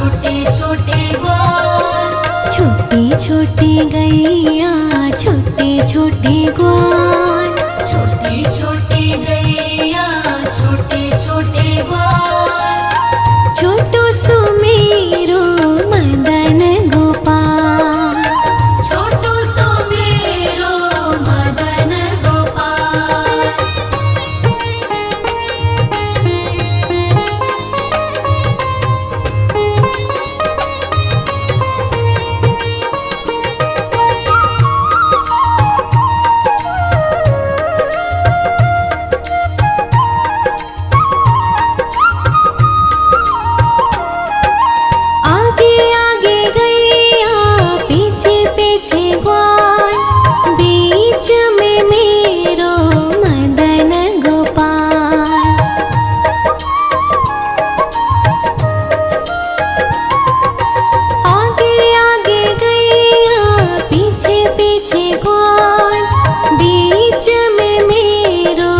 छोटे छोटे ग्वाल। छोटे छोटे गैया छोटे छोटे ग्वाल। छोटे छोटे गैया छोटे छोटे ग्वाल। छोटू सुमेरो मदन गोपाल। छोटू सुमेरो मदन गोपाल। आगे आगे गैया पीछे पीछे ग्वाल। बीच में मेरो मदन गोपाल। आगे आगे गैया पीछे पीछे ग्वाल। बीच में मेरो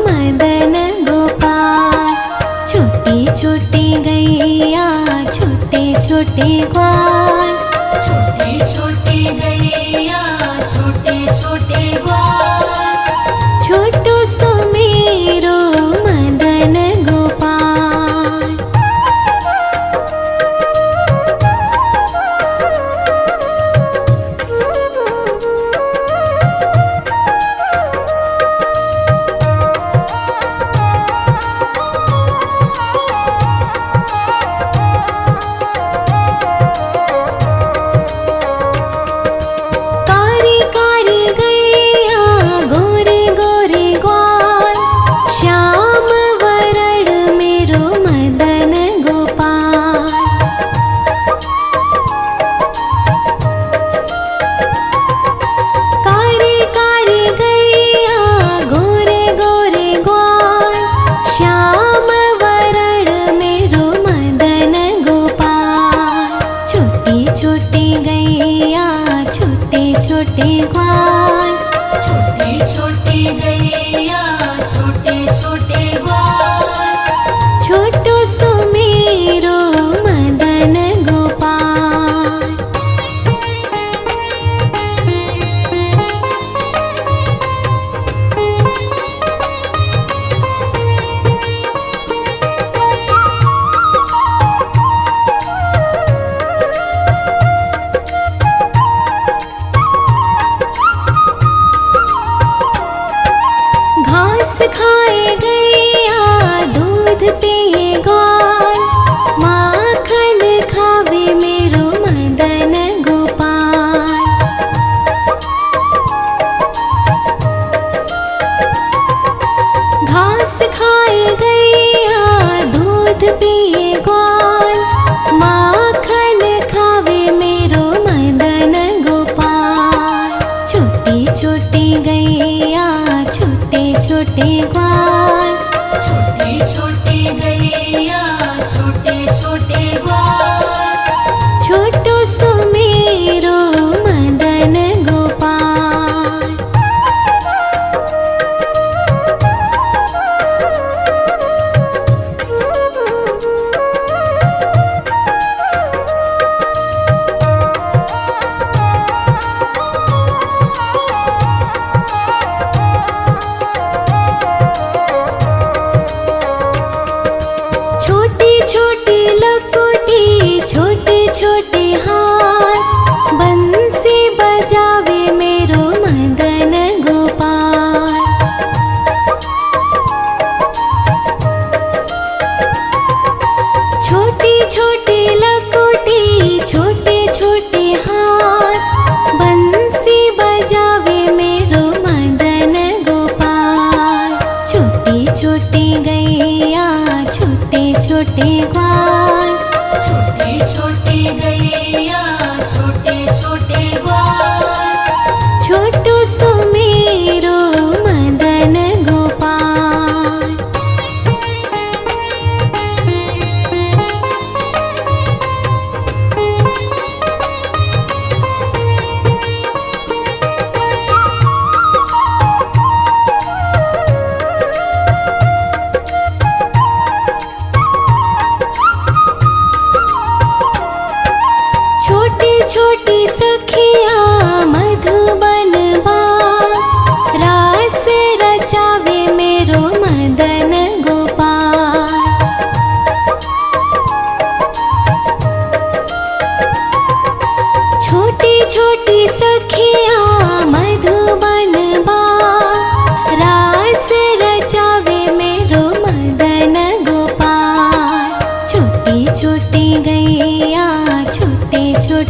मदन गोपाल। छोटे छोटे गैया छोटे छोटे ग्वाल। छोटे छोटे गैया छोटे छोटे ग्वाल। छोटू सुमेरो मदन गोपाल।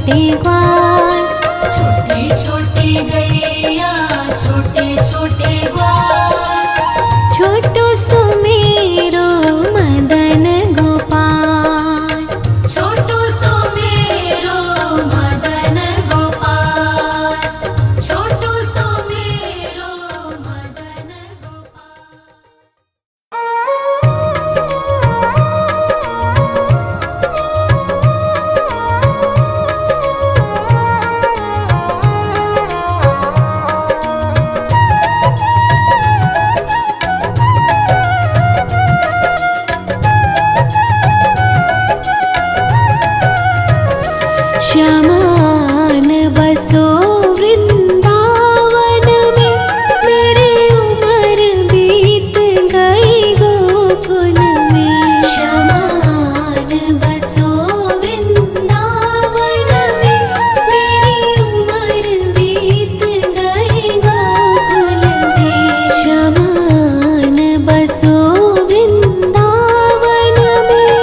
छोटे ग्वाल। छोटे छोटे गैया छोटे छोटे ग्वाल। छोटू सुमेरो मदन गोपाल। छोटू सुमेरो मदन गोपाल। छोटू सुमेरो मदन गोपाल। श्यामान बसो वृंदावन में, मेरी उम्र बीत गई गोकुल में। श्यामान बसो वृंदावन में, मेरी उम्र बीत गई गोकुल में। श्यामान बसो वृंदावन में।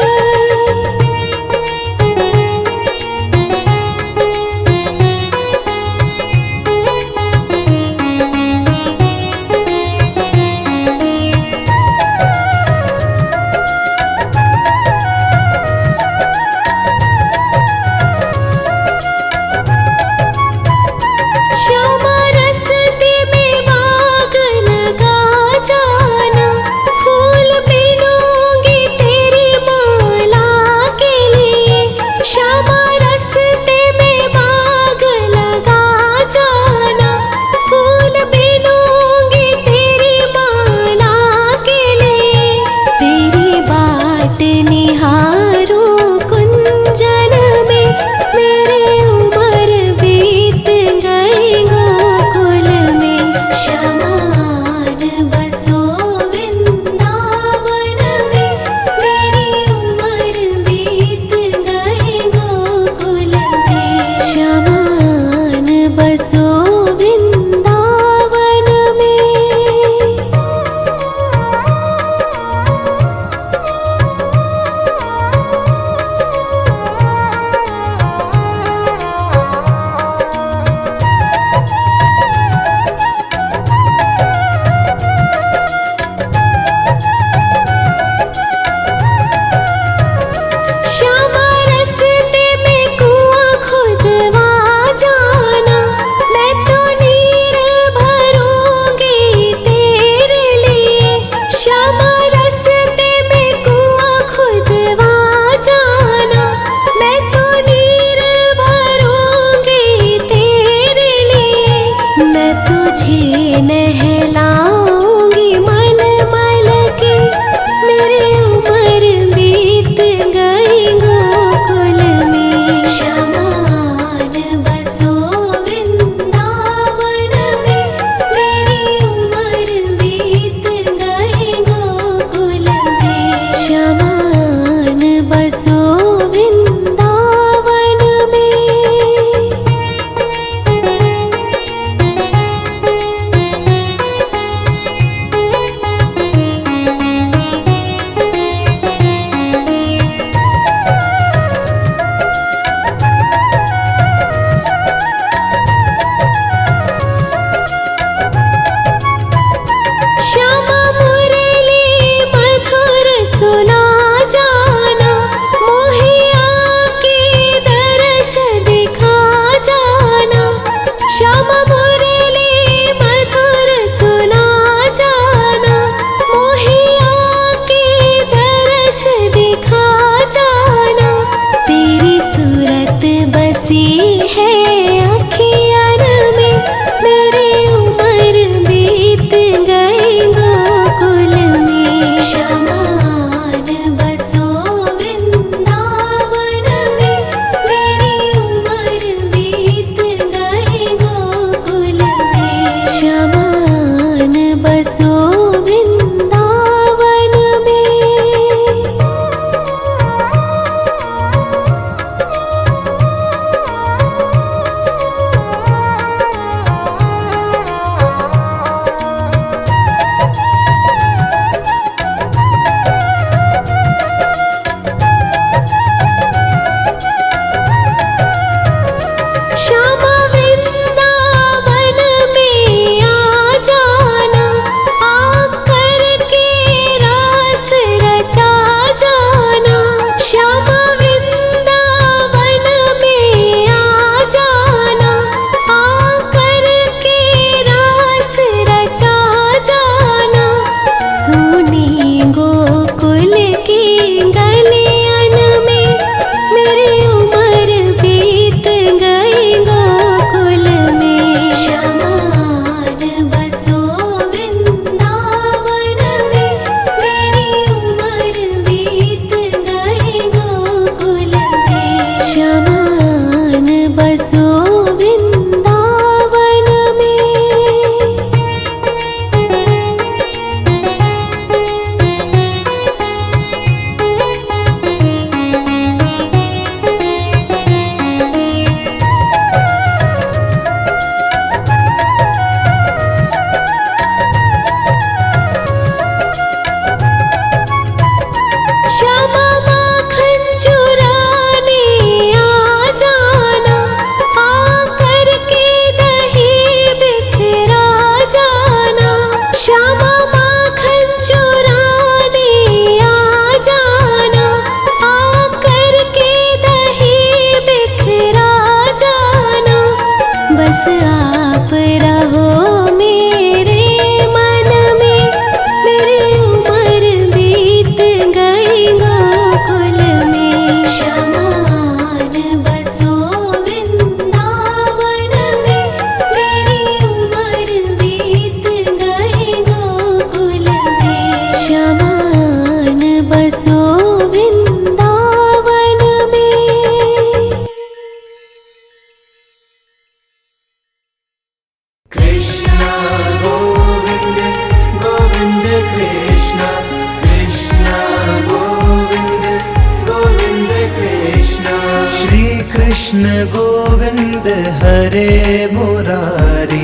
कृष्ण गोविंद हरे मुरारी,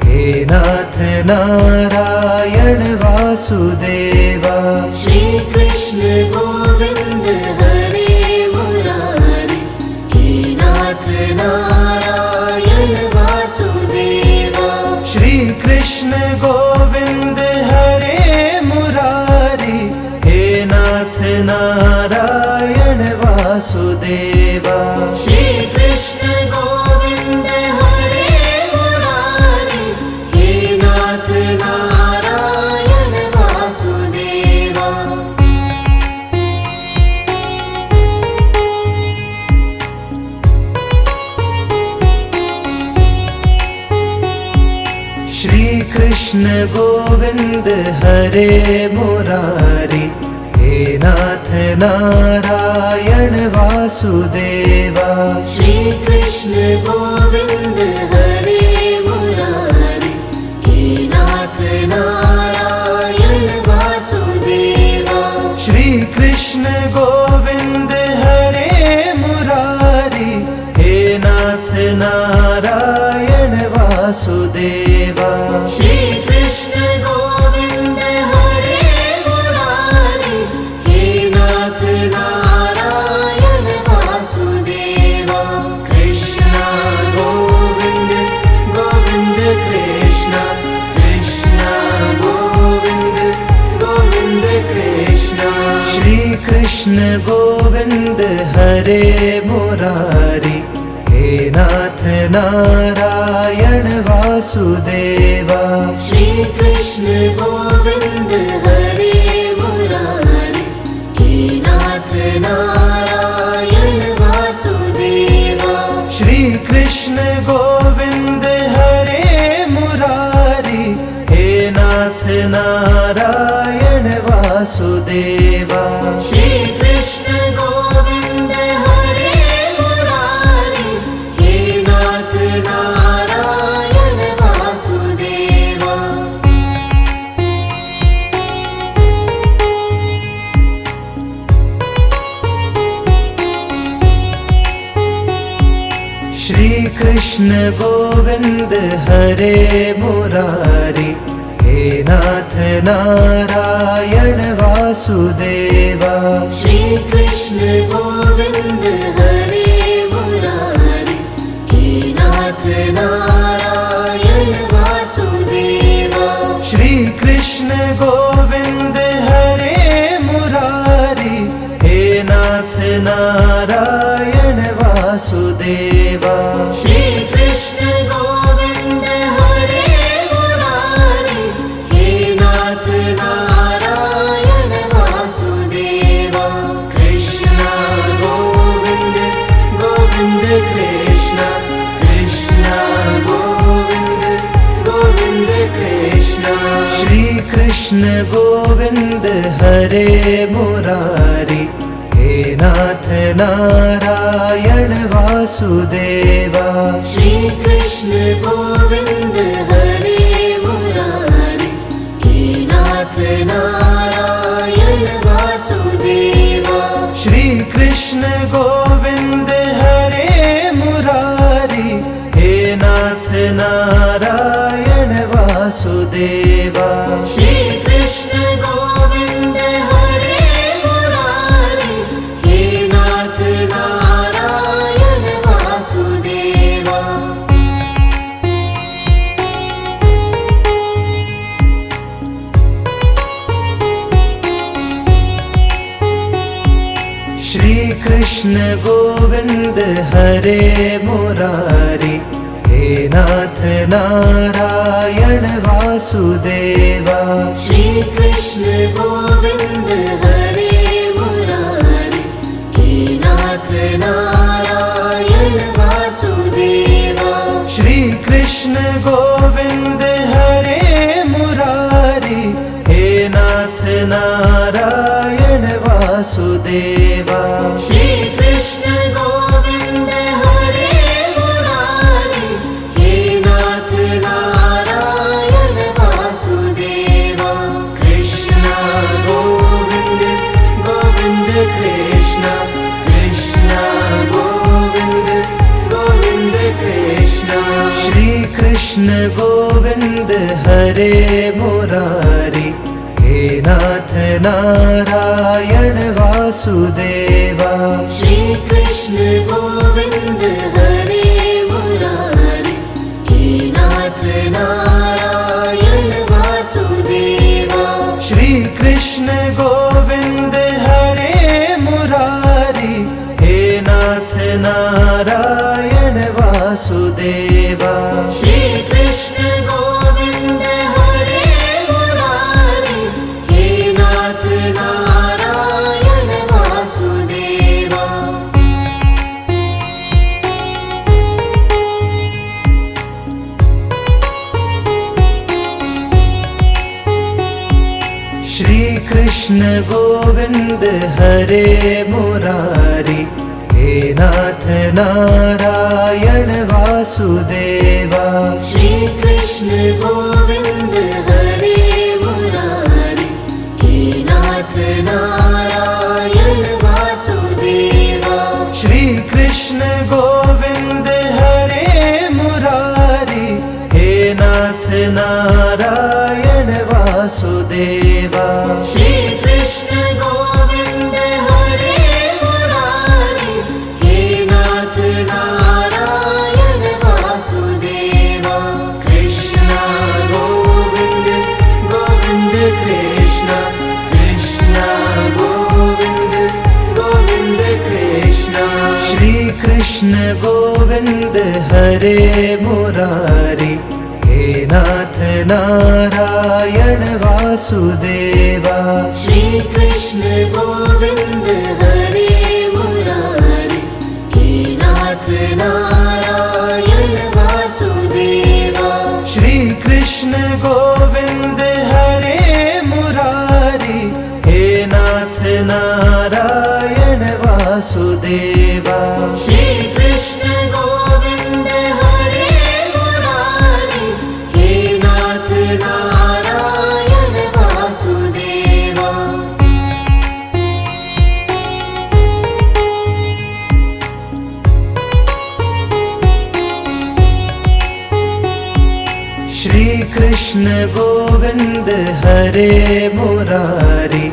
हे नाथ नारायण वासुदेवा। श्री कृष्ण गोविंद हरे मुरारी, हे नाथ नारायण वासुदेवा। श्री कृष्ण गोविंद हरे मुरारी, हे नाथ नारायण वासुदेवा। श्री कृष्ण गोविंद हरे मुरारी, हे नाथ नारायण वासुदेवा। श्री कृष्ण गोविंद हरे मुरारी, हे नाथ नारायण वासुदेवा। श्री कृष्ण गोविंद हरे मुरारी, हे नाथ नारायण वासुदेवा। श्री कृष्ण गोविंद हरे मुरारी, हे नाथ नारायण वासुदेवा। श्री कृष्ण गोविंद हरे मुरारी, हे नाथ नारायण वासुदेवा। कृष्ण गोविंद गोविंद कृष्ण, कृष्ण गोविंद गोविंद कृष्ण। श्री कृष्ण गोविंद हरे मुरारी, हे नाथ नारायण वासुदेवा। श्री कृष्ण गोविंद हरे मुरारी, हे नाथ नारायण वासुदेवा। श्री कृष्ण गोविंद हरे मुरारी, हे नाथ नारायण वासुदेवा। श्री कृष्ण गोविंद हरे मुरारी, हे नाथ नारायण वासुदेवा। श्री कृष्ण गोविंद हरे मुरारी, हे नाथ नारायण वासुदेवा। श्री कृष्ण गोविंद हरे मुरारी, हे नाथ नारायण वासुदेवा। श्री कृष्ण गोविंद हरे मुरारी, हे नाथ नारायण वासुदेवा। श्री कृष्ण गोविंद हरे मुरारी, हे नाथ नारायण वासुदेवा। कृष्ण गोविंद गोविंद कृष्ण, कृष्ण गोविंद गोविंद कृष्ण। श्री कृष्ण गोविंद हरे मुरारी, हे नाथ नारायण वासुदेवा। श्री कृष्ण गोविंद हरे मुरारी, हे नाथ नारायण वासुदेवा। श्री कृष्ण गोविंद हरे मुरारी, हे नाथ नारायण वासुदेवा। श्री कृष्ण गोविंद हरे मुरारी, हे नाथ नारायण वासुदेवा। श्री कृष्ण गोविंद हरे मुरारी, हे नाथ नारायण वासुदेवा। श्री कृष्ण गोविंद हरे मुरारी, हे नाथ नारायण वासुदेवा। श्री कृष्ण गोविंद हरे मुरारी, हे नाथ नारायण वासुदेवा। श्री कृष्ण गोविंद हरे मुरारी, हे नाथ नारायण वासुदेवा। कृष्ण कृष्ण गोविंद हरे मुरारी, हे नाथ नारायण वासुदेवा। श्री कृष्ण गोविंद हरे मुरारी, हे नाथ नारायण वासुदेवा। श्री कृष्ण गोविंद हरे मुरारी, हे नाथ नारायण वासुदेवा। श्री कृष्ण गोविंद हरे मुरारी, हे नाथ नारायण वासुदेवा। श्री कृष्ण गोविंद हरे मुरारी, हे नाथ नारायण वासुदेवा। श्री कृष्ण गोविंद हरे मुरारी, हे नाथ नारायण वासुदेवा। श्री कृष्ण गोविंद हरे मुरारी, हे नाथ नारायण वासुदेवा। श्री कृष्ण गोविंद हरे मुरारी, हे नाथ नारायण वासुदेवा। कृष्ण गोविंद गोविंद कृष्ण, कृष्ण गोविंद गोविंद कृष्ण। श्री कृष्ण गोविंद हरे मुरारी, हे नाथ नारायण वासुदेवा। श्री कृष्ण गोविंद हरे मुरारी, हे नाथ नारायण वासुदेवा। श्री कृष्ण गोविंद हरे मुरारी, हे नाथ नारायण वासुदेवा। श्री कृष्ण गोविंद हरे मुरारी, हे नाथ नारायण वासुदेवा। श्री कृष्ण गोविंद हरे मुरारी,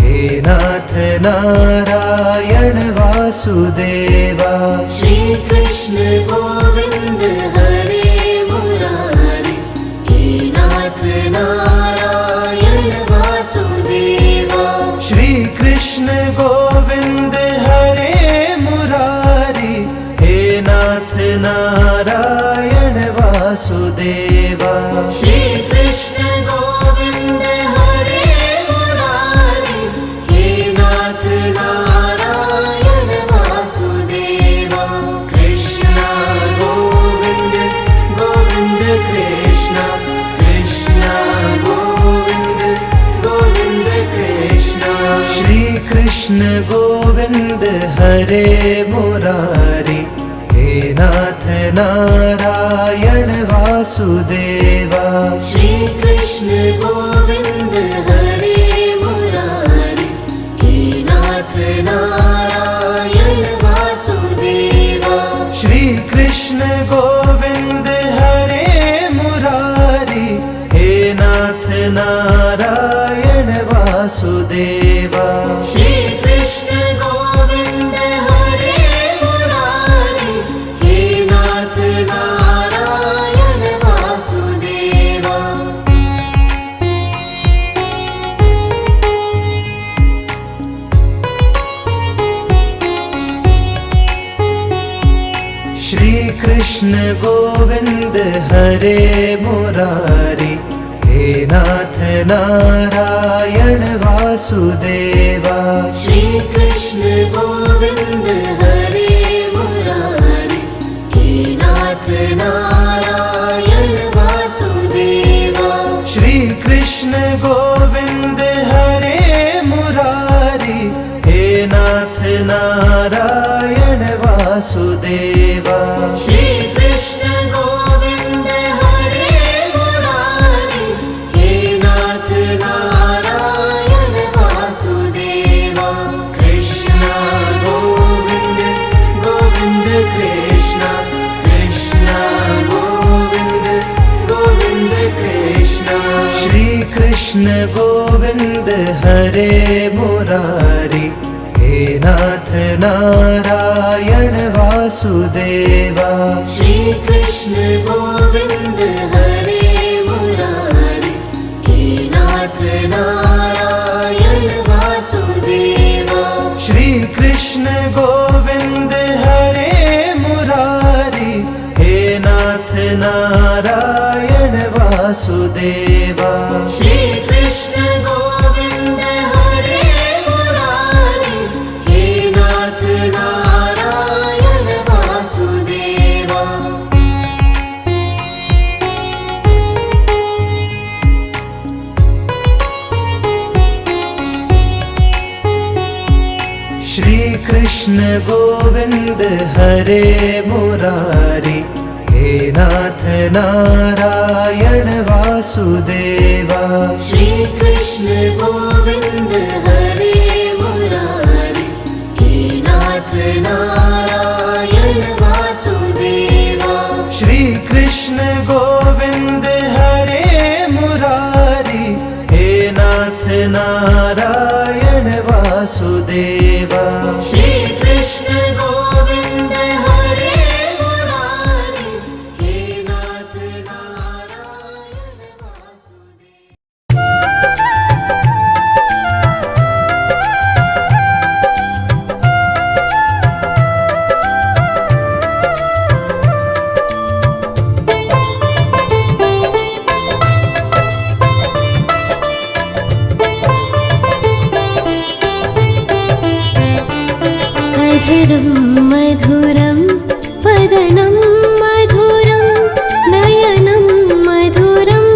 हे नाथ नारायण वासुदेवा। श्री कृष्ण गोविंद हरे मुरारी, हे नाथ नारायण वासुदेवा। श्री कृष्ण गोविंद हरे मुरारी, हे नाथ नारायण वासुदेवा। श्री कृष्ण गोविंद हरे मुरारी, हे नाथ नारायण वासुदेवा। कृष्ण गोविंद गोविंद कृष्ण, कृष्ण गोविंद गोविंद कृष्ण। श्री कृष्ण गोविंद हरे मुरारी, हे नाथ नारायण वासुदेवा। श्री कृष्ण गोविंद हरे मुरारी, हे नाथ नारायण वासुदेवा। श्री कृष्ण गोविंद हरे मुरारी, हे नाथ नारायण वासुदेवा। श्री कृष्ण गोविंद हरे मुरारी, हे नाथ नारायण वासुदेवा। श्री कृष्ण गोविंद हरे मुरारी, हे नाथ नारायण वासुदेवा। श्री कृष्ण गोविंद हरे मुरारी, हे नाथ नारायण वासुदेवा। श्री कृष्ण गोविंद हरे मुरारी, हे नाथ नारायण वासुदेवा। श्री कृष्ण गोविंद हरे मुरारी, हे नाथ नारायण वासुदेवा। कृष्ण गोविंद गोविंद कृष्ण, कृष्ण गोविंद कृष्ण गोविंद हरे मुरारी, हे नाथ नारायण वासुदेवा। श्री कृष्ण गोविंद हरे मुरारी, हे नाथ नारायण वासुदेवा। श्री कृष्ण गोविंद हरे मुरारी, हे नाथ नारायण वासुदेवा। श्री कृष्ण गोविंद हरे मुरारी, हे नाथ नारायण वासुदेवा। श्री कृष्ण गोविंद हरे मुरारी, हे नाथ नारायण वासुदेवा। श्री कृष्ण गोविंद हरे मुरारी, हे नाथ नारायण वासुदेवा। श्री कृष्ण गोविंद हरे मुरारी, हे नाथ नारायण वासुदेवा। श्री कृष्ण गोविंद हरे मुरारी, हे नाथ नारायण वासुदेवा। अधरं मधुरं वदनं मधुरं नयनं मधुरं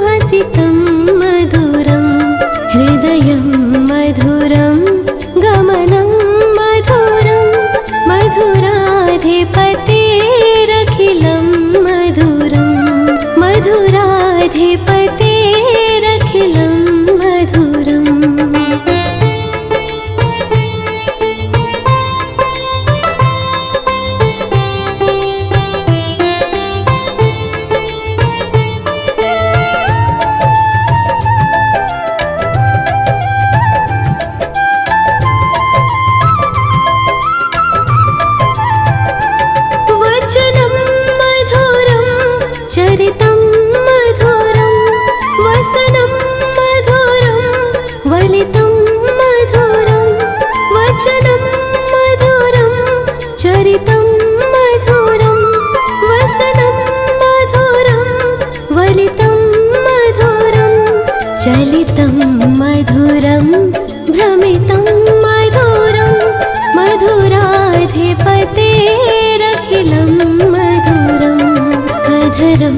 हसितं मधुरं हृदयं मधुरं गमनं मधुरं मधुराधिपतेरखिलं मधुरं मधुराधिपतेरखिलं मधुरम्। वचनं मधुरं चरितं मधुरं वसनं मधुरं वलितं मधुरं वचनं मधुरं चरितं मधुरं वसनं मधुरं वलितं मधुरं चलितं मधुरं भ्रमितं मधुरं मधुराधिपतेरखिलं मधुरम्। अधरं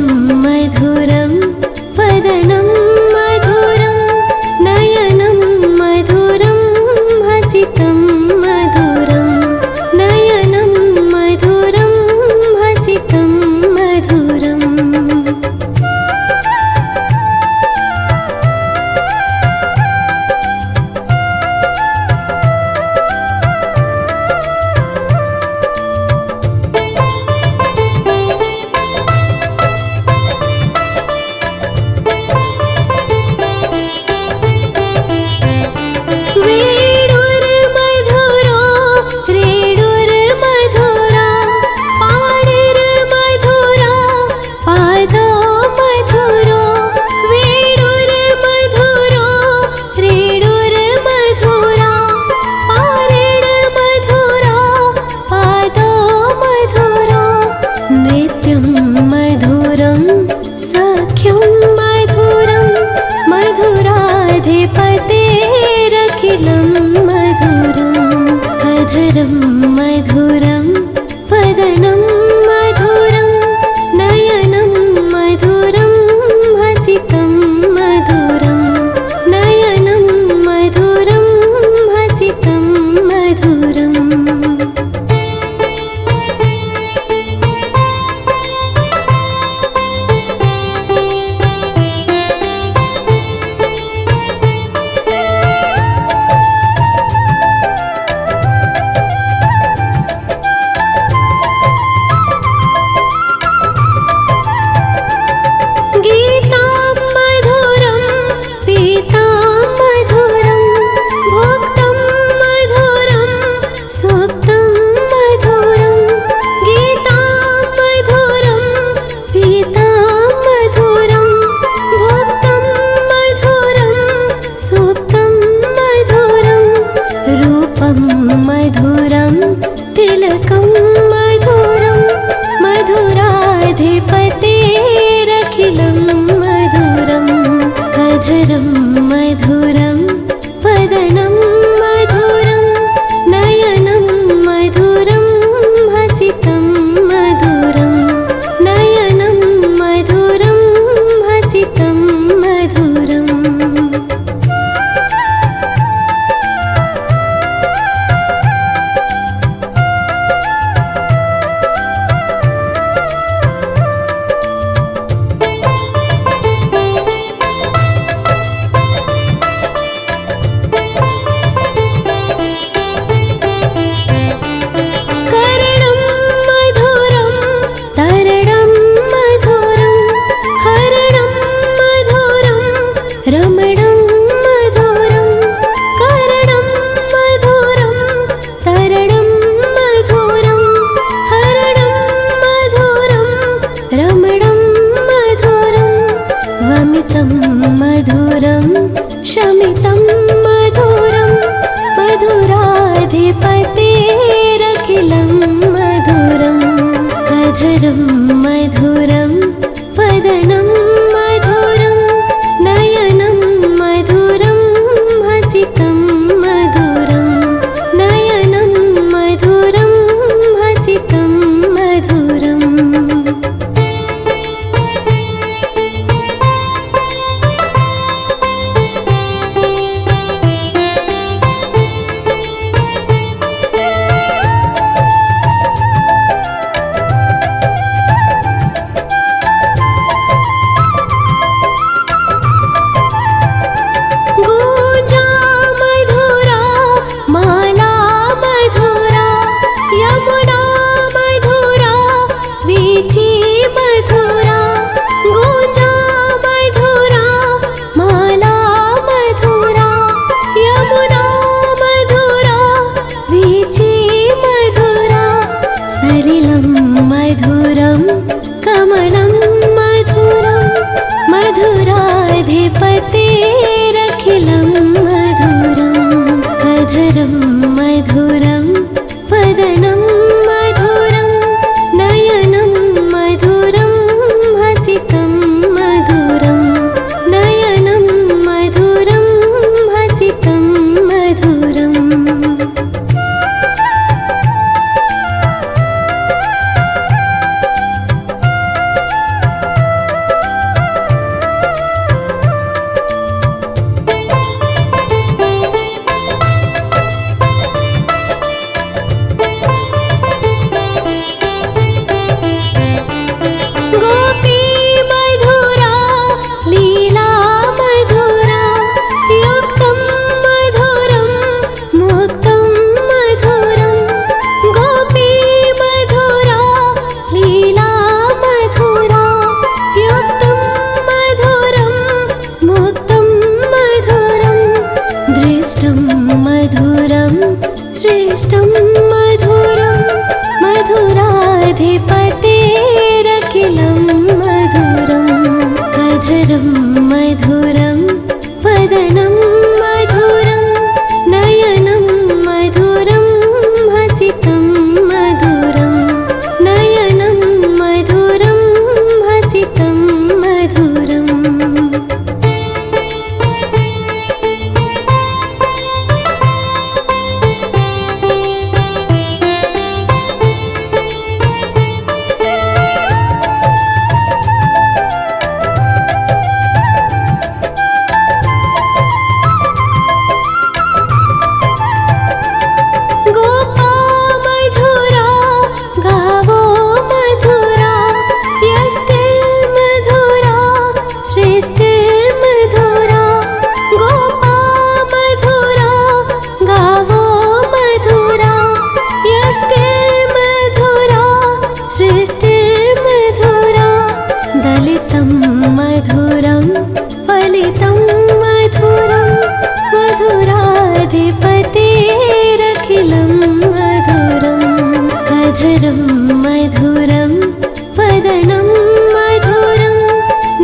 अधरं मधुरं वदनं मधुरं नयनं मधुरं हसितं मधुरं नयनं मधुरं हसितं मधुरम् गूंजा मधुरा माला मधुरा यमुना मधुरा वीची मधुरा गूंजा मधुरा माला मधुरा यमुना मधुरा वीची मधुरा सलिलं मधुरं कमलं मधुरं मधुराधिपतेरखिलं मधुरम् अधरं मधुरं वदनं मधुरं नयनं मधुरं हसितं मधुरं नयनं मधुरं हसितं मधुरम् गोपी मधुरा लीला मधुरा युक्तं मधुरं मुक्तं मधुरं गोपी मधुरा लीला मधुरा युक्तं मधुरं मुक्तं मधुरं दृष्टं मधुरं श्रेष्ठं मधुरं मधुराधिपतेरखिलं मधुरम् अधरं मधुरं वदनं मधुरं नयनं मधुरं हसितं मधुरं नयनं मधुरं हसितं मधुरम् गोपा मधुरा गावो मधुरा यष्टिर्मधुरा श्रेष्ठिर्मधुरा गोपा मधुरा गावो मधुरा यष्टिर्मधुरा श्रेष्ठिर्मधुरा दलितं मधुरं फलितं मधुरं मधुराधिपतेरखिलं मधुरम् अधरं मधुरं वदनं मधुरं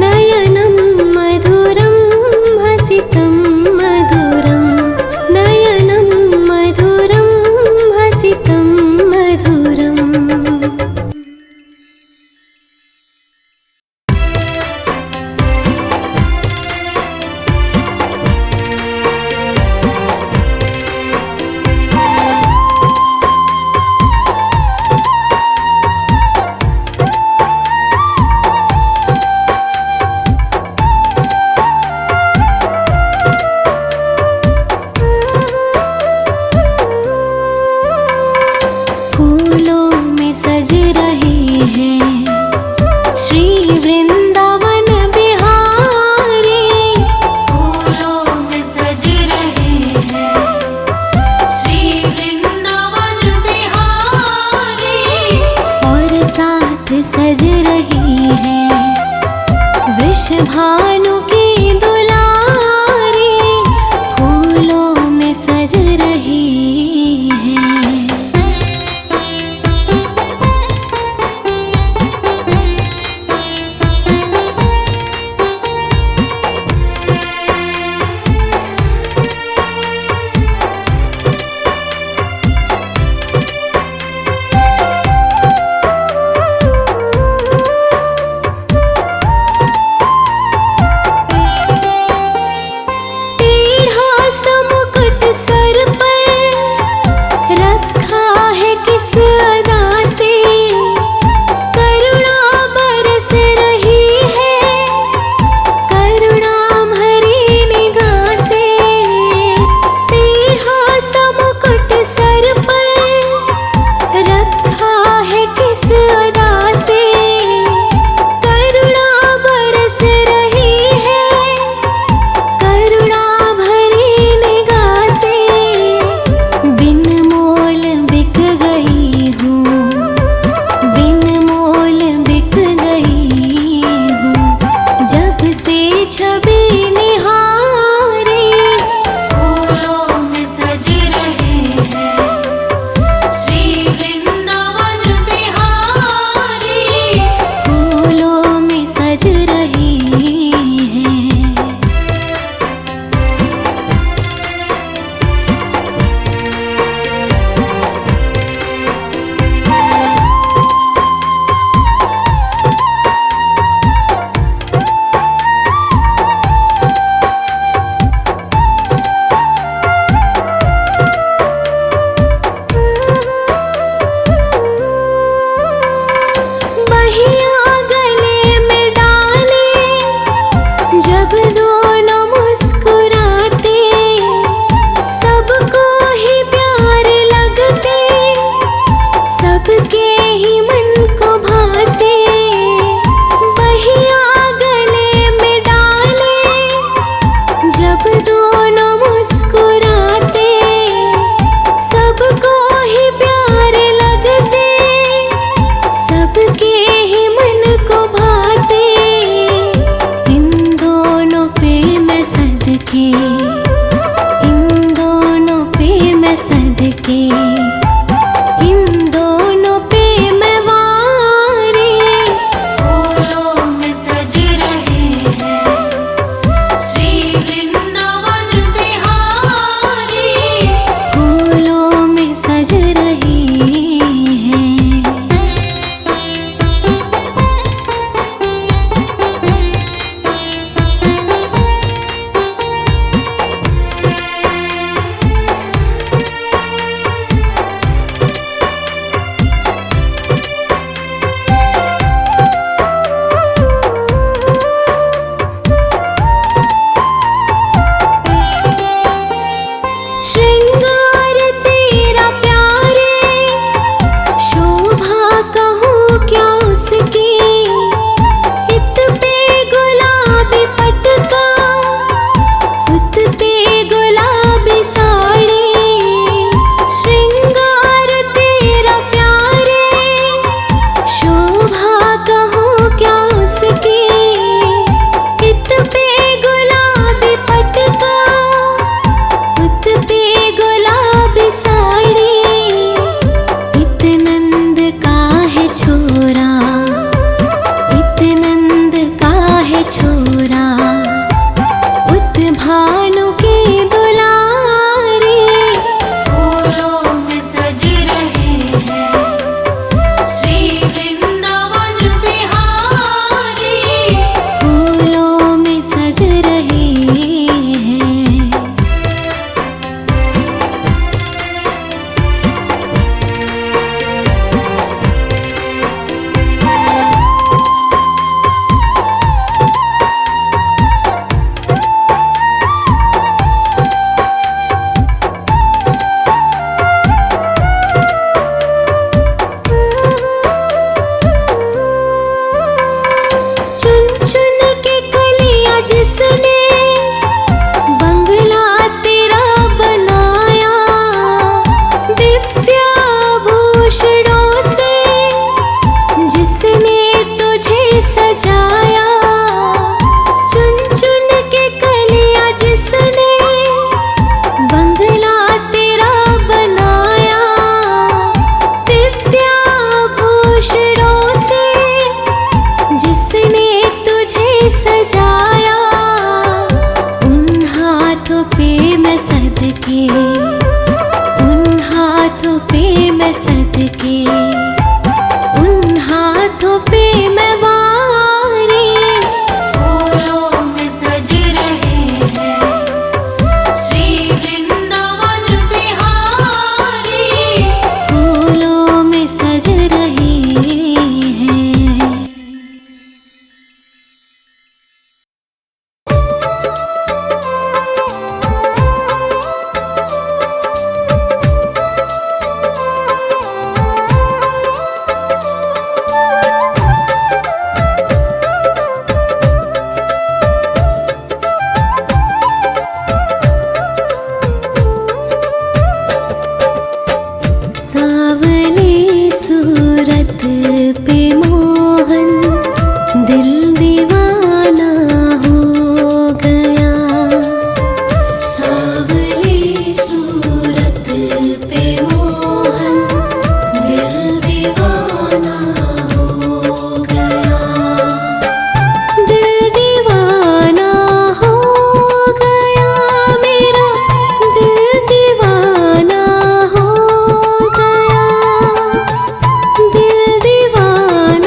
नयनं मधुरं हसितं मधुरं नयनं मधुरं हसितं मधुरम् फूलों में सज रही है श्री वृंदावन बिहारी फूलों में सज रहे हैं श्री वृंदावन बिहारी और साथ सज रही है वृषभानु की दुलारी फूलों में सज रही है। जिसने बंगला तेरा बनाया, दिव्याभूषणों से जिसने तुझे सजाया, चुन चुन के कलियां जिसने बंगला तेरा बनाया, दिव्याभूषणों से जिसने तुझे सजाया, उन हाथों पे मैं सदके, उन हाथों पे मैं सदके, उन हाथों पे मैं वारी, फूलों में सज रहे हैं श्री वृंदावन बिहारी। फूलों में सज रही हैं। सावली सूरत पे मोहन दिल दीवाना हो गया, सावली सूरत पे मोहन दिल दीवाना हो गया, दिल दीवाना हो गया मेरा, दिल दीवाना हो गया, दिल दीवाना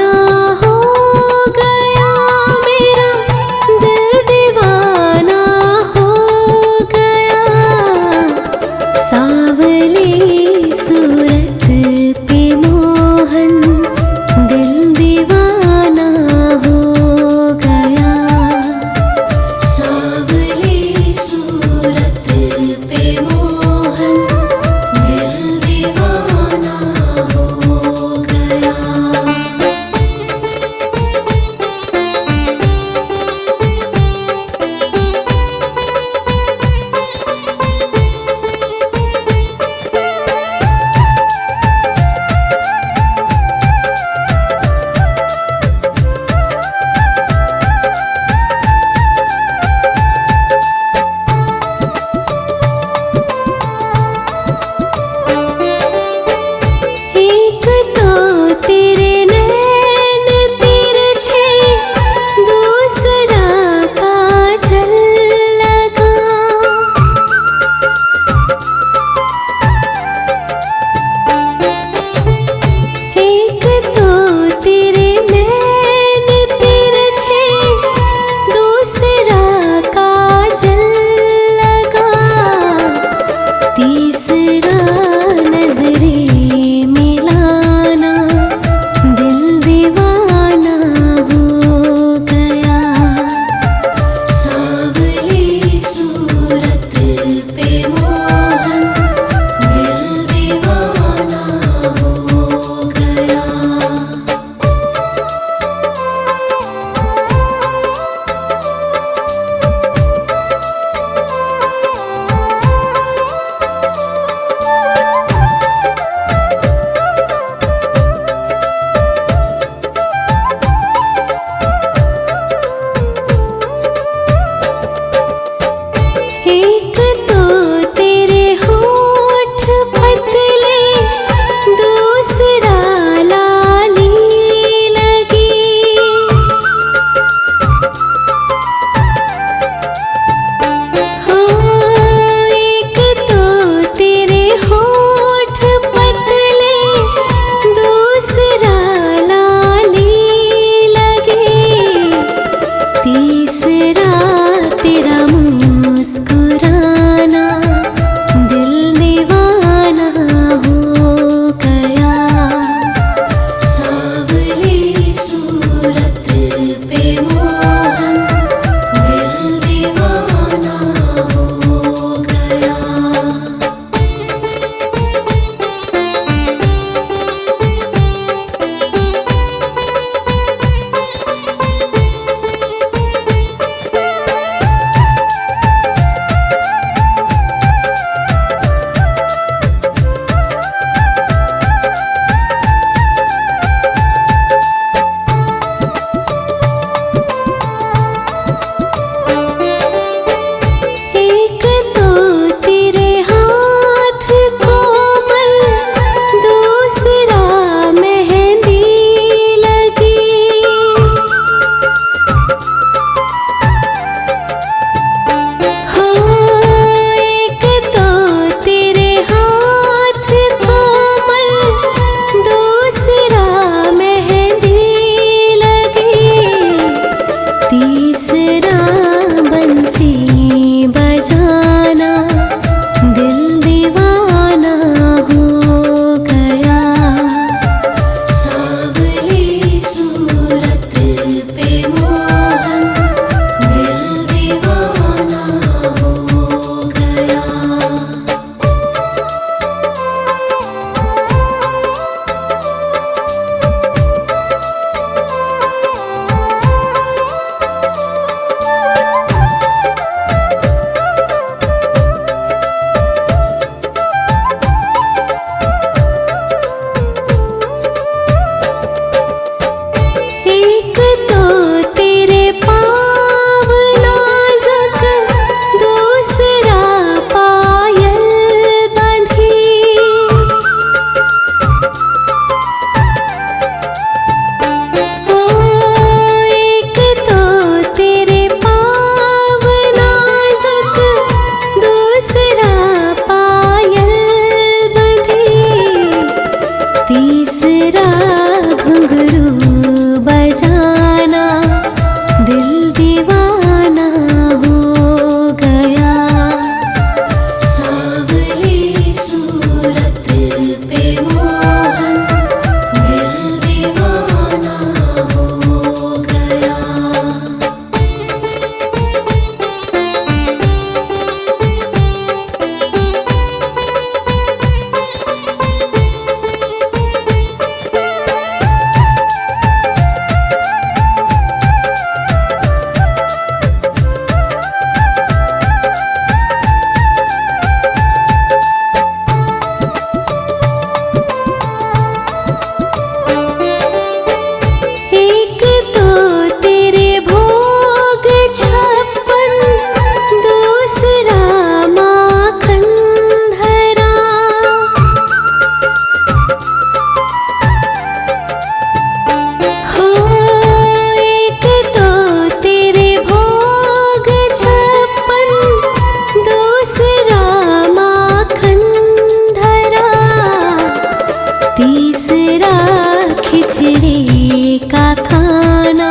का खाना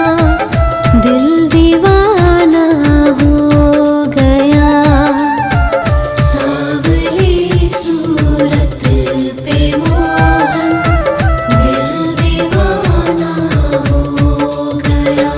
दिल दीवाना हो गया। सांवली सूरत पे मोहन दिल दीवाना हो गया।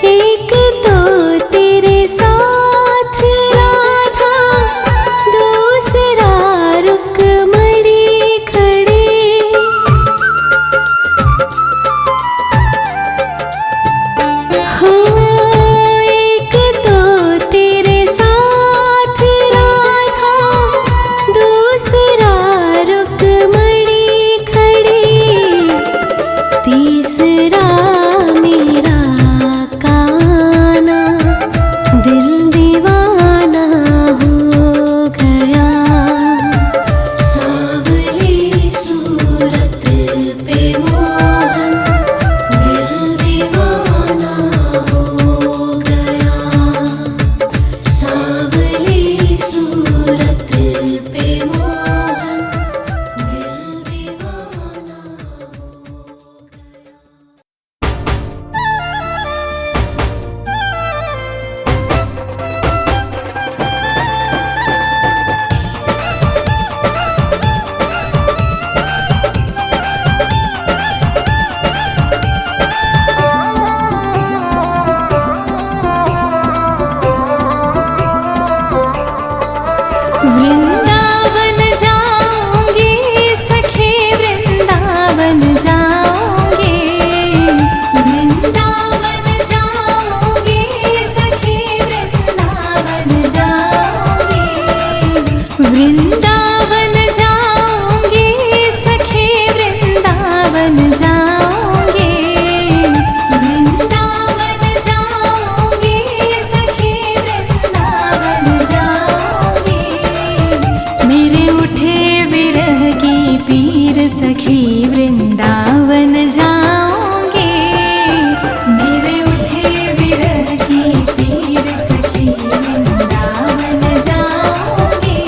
एक तो तेरे साथ राधा, दूसरा रुक्मणी खड़े। हो एक तो तेरे साथ राधा, दूसरा रुक्मणी खड़े। तीसरा मेरा काना दिल दीवाना हो गया। सांवली सूरत पे मोहन दिल दीवाना हो गया। सांवली सूरत पे मोहन दिल दीवाना हो गया। वृंदावन जाऊंगी सखी, वृंदावन जाऊंगी। वृंदावन जाऊंगी सखी, वृंदावन जाऊंगी। वृंदावन जाऊंगी सखी, वृंदावन जाऊंगी। वृंदावन जाऊंगी सखी, वृंदावन जाऊंगी। मेरे उठे विरह की पीर सखी, वृंदावन जाऊंगी। मेरे उठे विरह की पीर सखी, वृंदावन जाऊंगी।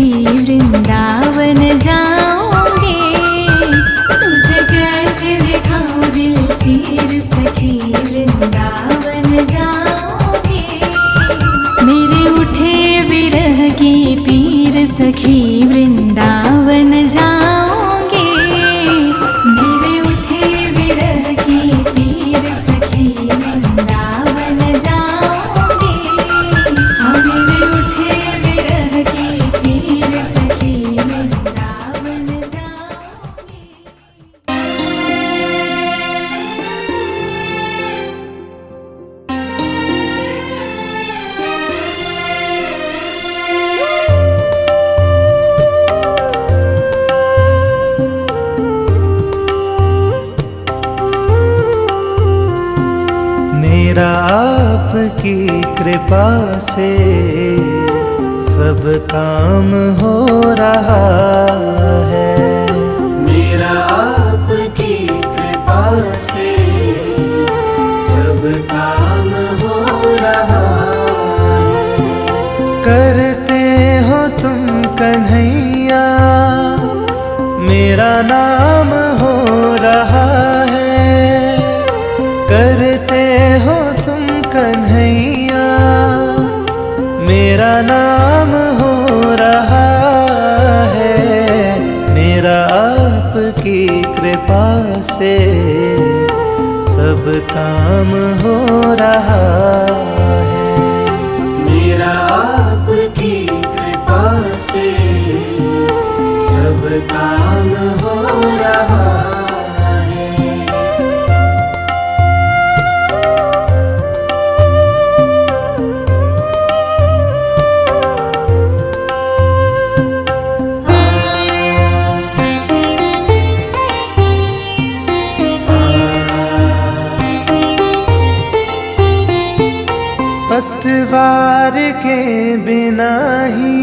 सखी वृंदावन जाऊंगी। तुझे कैसे दिखाऊं दिल चीर सखी वृंदावन जाऊंगी। मेरे उठे विरह की पीर सखी वृंदावन जाऊंगी। मेरे उठे विरह की पीर सखी वृंदावन जाऊंगी। हाँ मेरे उठे विरह की पीर सखी वृंदावन जाऊंगी। मेरा आपकी कृपा से सब काम हो रहा है। मेरा आपकी कृपा से सब काम हो रहा है। करते हो तुम कन्हैया मेरा नाम हो रहा है। करते हो तुम कन्हैया मेरा नाम हो रहा है। मेरा आपकी कृपा से सब काम हो रहा है। मेरा आपकी कृपा से सब काम हो रहा है। पतवार के बिना ही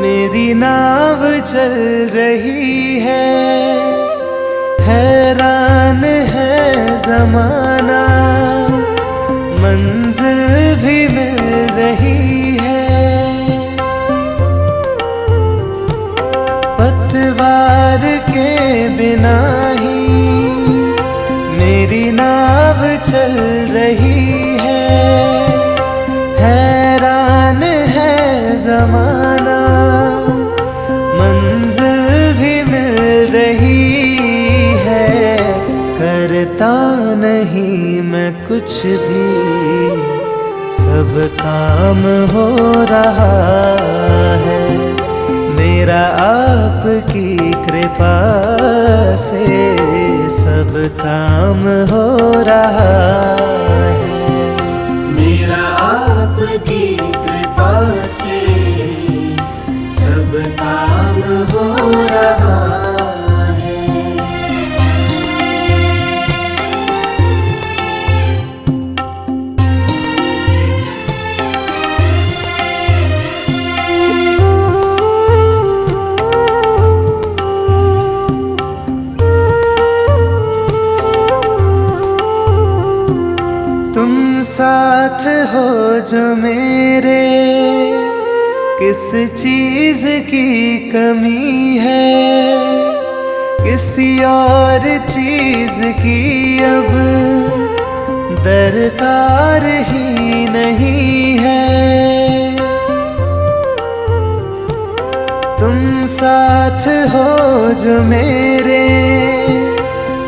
मेरी नाव चल रही है। हैरान है ज़माना मंजिल भी मिल रही है। पतवार के बिना ही मेरी नाव चल रही है। हैरान है ज़माना मंजिल भी मिल रही है। करता नहीं मैं कुछ भी सब काम हो रहा है। मेरा आपकी कृपा से सब काम हो रहा है। मेरा आपकी कृपा से सब काम हो रहा है। तुम साथ हो जो मेरे किस चीज की कमी है। किसी और चीज की अब दरकार ही नहीं है। तुम साथ हो जो मेरे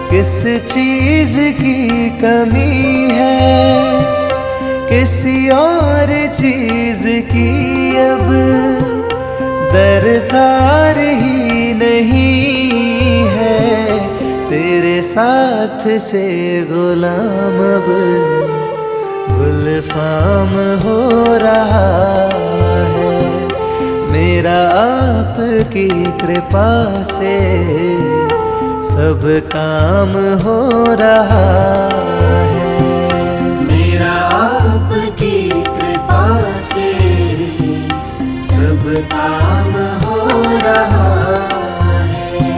किस चीज की कमी है। किसी और चीज की अब दरकार ही नहीं है। तेरे साथ से गुलाम अब गुलफाम हो रहा है। मेरा आपकी कृपा से सब काम हो रहा है। मेरा आपकी कृपा से सब काम हो रहा है।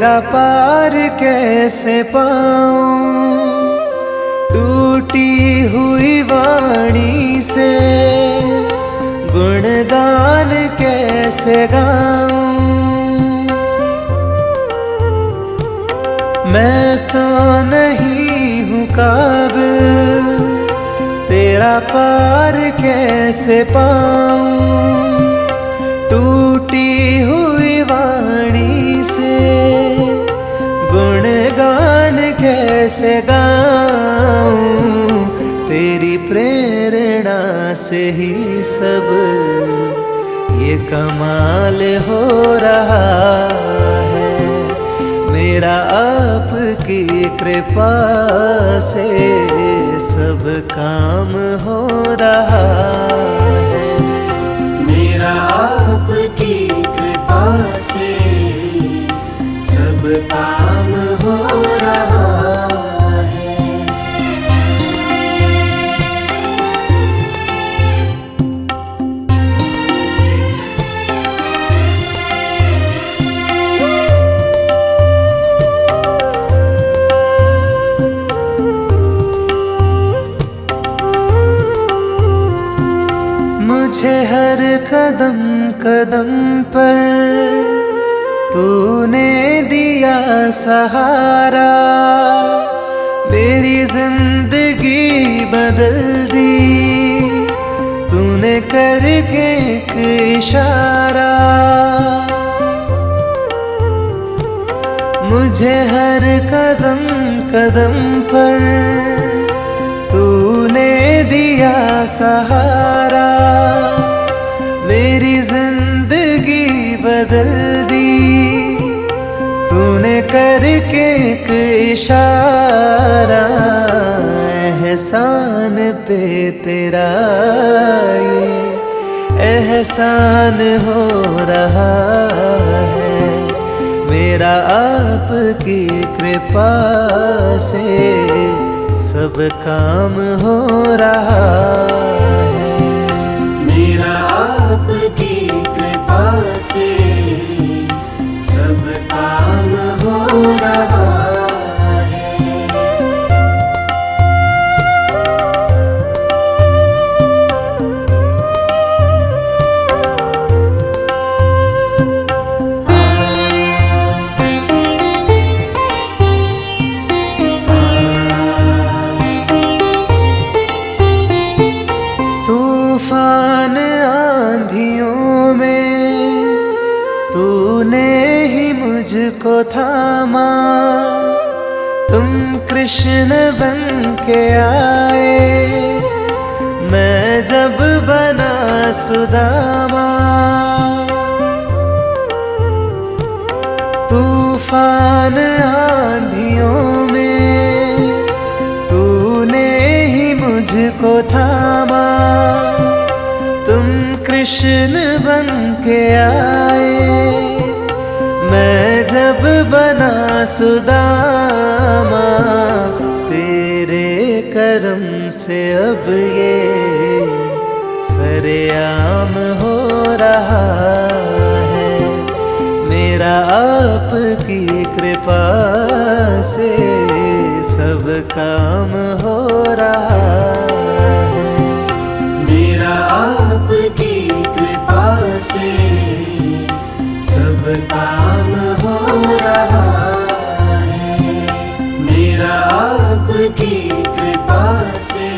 तेरा पार कैसे पाऊं, टूटी हुई वाणी से गुणगान कैसे गाऊं। मैं तो नहीं हूँ काबिल, तेरा पार कैसे पाऊं, टूटी हुई वाणी से गुणगान कैसे गाऊं। तेरी प्रेरणा से ही सब ये कमाल हो रहा है। मेरा आपकी कृपा से सब काम हो रहा है। मेरा आपकी कृपा से सब काम हो रहा है। मुझे हर कदम कदम पर तूने दिया सहारा, मेरी जिंदगी बदल दी तूने करके एक इशारा। मुझे हर कदम कदम पर तूने दिया सहारा, मेरी जिंदगी बदल दी तूने करके एक इशारा। एहसान पे तेरा ये एहसान हो रहा है। मेरा आपकी कृपा से सब काम हो रहा है। मेरा आपकी कृपा से सब काम हो रहा है। तूफान आंधियों में तूने ही मुझको थामा, तुम कृष्ण बन के आए मैं जब बना सुदामा। तूफान आंधियों में तूने ही मुझको थामा, तुम कृष्ण बन के आए मैं जब बना सुदामा। तेरे करम से अब ये सरेआम हो रहा है। मेरा आपकी कृपा से सब काम हो रहा है। मेरा आपकी कृपा से सब काम हो रहा है। मेरा आपकी कृपा से